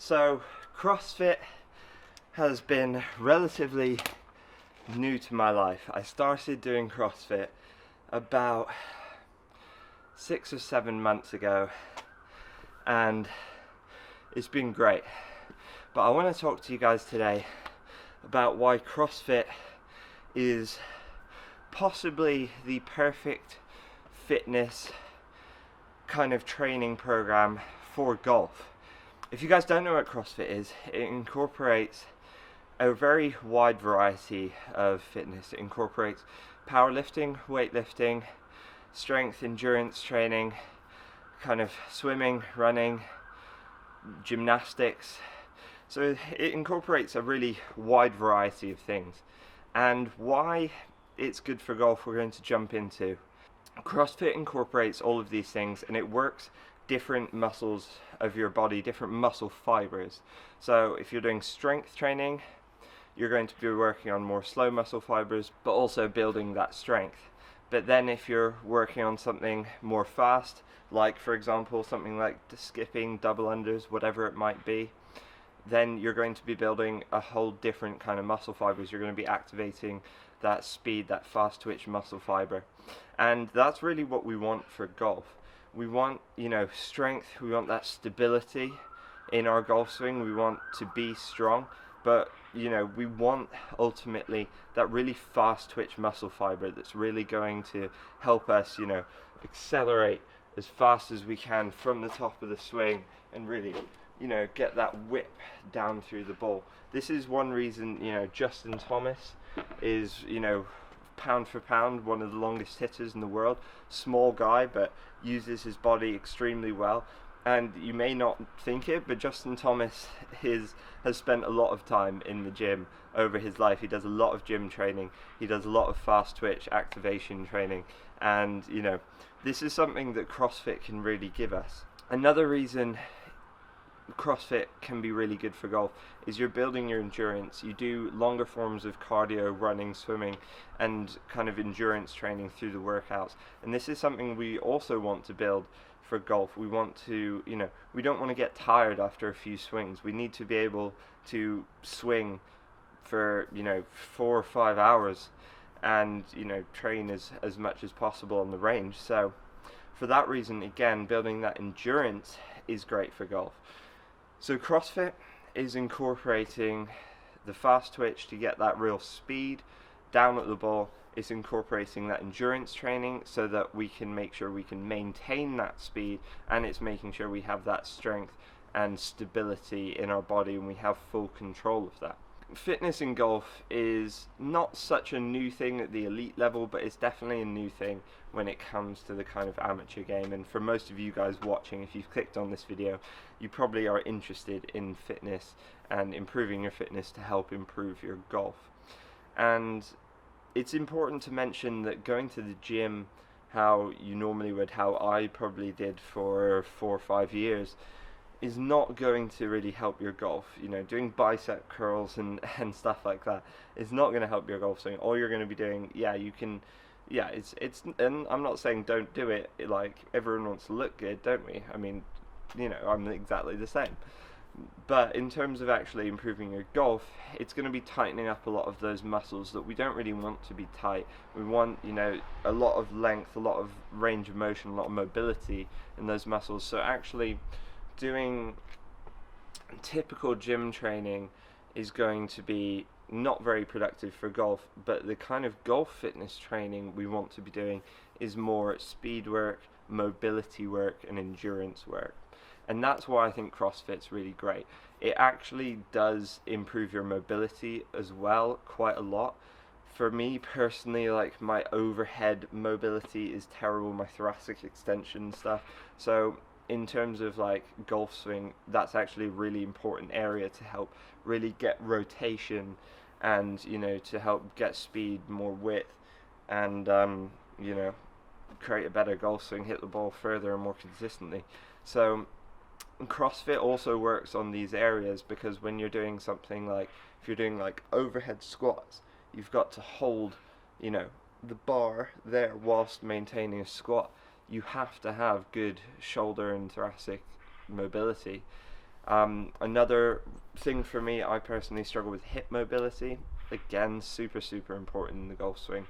So, CrossFit has been relatively new to my life. I started doing CrossFit about 6 or 7 months ago, and it's been great. But I want to talk to you guys today about why CrossFit is possibly the perfect fitness kind of training program for golf. If you guys don't know what CrossFit is, it incorporates a very wide variety of fitness. It incorporates powerlifting, weightlifting, strength, endurance training, kind of swimming, running, gymnastics. So it incorporates a really wide variety of things. And why it's good for golf, we're going to jump into. CrossFit incorporates all of these things, and it works different muscles of your body, different muscle fibers. So if you're doing strength training, you're going to be working on more slow muscle fibers, but also building that strength. But then if you're working on something more fast, like for example something like skipping, double unders, whatever it might be, then you're going to be building a whole different kind of muscle fibers. You're going to be activating that speed, that fast twitch muscle fiber. And that's really what we want for golf. We want, strength, we want that stability in our golf swing, we want to be strong, but we want ultimately that really fast twitch muscle fiber that's really going to help us, accelerate as fast as we can from the top of the swing and really get that whip down through the ball. This is one reason Justin Thomas is pound for pound one of the longest hitters in the world. Small guy, but uses his body extremely well. And you may not think it, but Justin Thomas has spent a lot of time in the gym over his life. He does a lot of gym training. He does a lot of fast twitch activation training. And this is something that CrossFit can really give us. Another reason CrossFit can be really good for golf is you're building your endurance. You do longer forms of cardio, running, swimming, and kind of endurance training through the workouts. And this is something we also want to build for golf. We want to, we don't want to get tired after a few swings. We need to be able to swing for 4 or 5 hours and train as much as possible on the range. So for that reason, again, building that endurance is great for golf. So CrossFit is incorporating the fast twitch to get that real speed down at the ball. It's incorporating that endurance training so that we can make sure we can maintain that speed, and it's making sure we have that strength and stability in our body and we have full control of that. Fitness in golf is not such a new thing at the elite level, but it's definitely a new thing when it comes to the kind of amateur game. And for most of you guys watching, if you've clicked on this video, you probably are interested in fitness and improving your fitness to help improve your golf. And it's important to mention that going to the gym how you normally would, how I probably did for 4 or 5 years, is not going to really help your golf. Doing bicep curls and stuff like that is not going to help your golf swing. All you're going to be doing, it's and I'm not saying don't do it. Like, everyone wants to look good, don't we? I mean, I'm exactly the same. But in terms of actually improving your golf, it's going to be tightening up a lot of those muscles that we don't really want to be tight. We want, a lot of length, a lot of range of motion, a lot of mobility in those muscles. So actually doing typical gym training is going to be not very productive for golf, but the kind of golf fitness training we want to be doing is more speed work, mobility work, and endurance work. And that's why I think CrossFit's really great. It actually does improve your mobility as well quite a lot. For me personally, like, my overhead mobility is terrible, my thoracic extension stuff. So in terms of like golf swing, that's actually a really important area to help really get rotation and to help get speed, more width, and create a better golf swing, hit the ball further and more consistently. So CrossFit also works on these areas, because when you're doing something like, if you're doing like overhead squats, you've got to hold the bar there whilst maintaining a squat. You have to have good shoulder and thoracic mobility. Another thing for me, I personally struggle with hip mobility. Again, super important in the golf swing.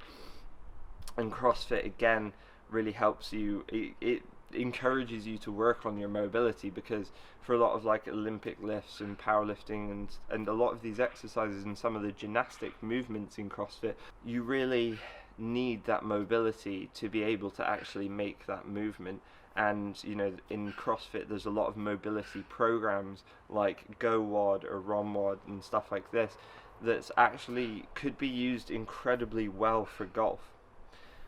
And CrossFit again really helps you. It encourages you to work on your mobility, because for a lot of like Olympic lifts and powerlifting and a lot of these exercises and some of the gymnastic movements in CrossFit, you really need that mobility to be able to actually make that movement. And you know, in CrossFit there's a lot of mobility programs like GoWOD or ROMWOD and stuff like this that's actually could be used incredibly well for golf.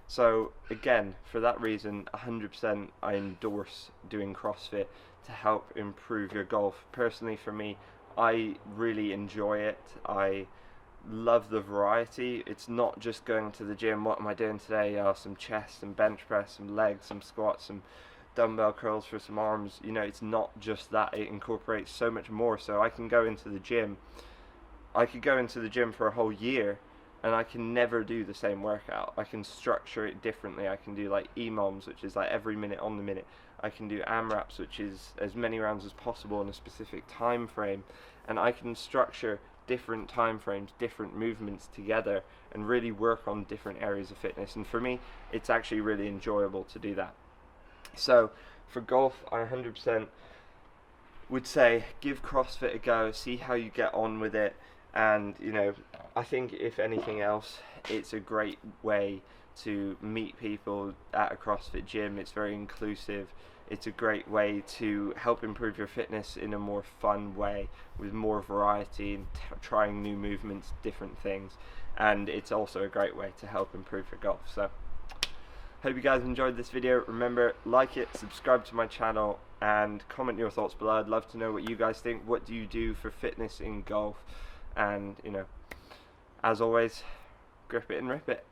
So again, for that reason, 100% I endorse doing CrossFit to help improve your golf. Personally, for me, I really enjoy it. I love the variety. It's not just going to the gym. What am I doing today? Some chest, some bench press, some legs, some squats, some dumbbell curls for some arms. You know, it's not just that. It incorporates so much more. So I can go into the gym. I could go into the gym for a whole year and I can never do the same workout. I can structure it differently. I can do like EMOMs, which is like every minute on the minute. I can do AMRAPs, which is as many rounds as possible in a specific time frame. And I can structure different time frames, different movements together, and really work on different areas of fitness. And for me, it's actually really enjoyable to do that. So for golf, I 100% would say give CrossFit a go, see how you get on with it. And you know, I think if anything else, it's a great way to meet people at a CrossFit gym. It's very inclusive. It's a great way to help improve your fitness in a more fun way, with more variety and trying new movements, different things. And it's also a great way to help improve your golf. So hope you guys enjoyed this video. Remember, like it, subscribe to my channel, and comment your thoughts below. I'd love to know what you guys think. What do you do for fitness in golf? And you know, as always, grip it and rip it.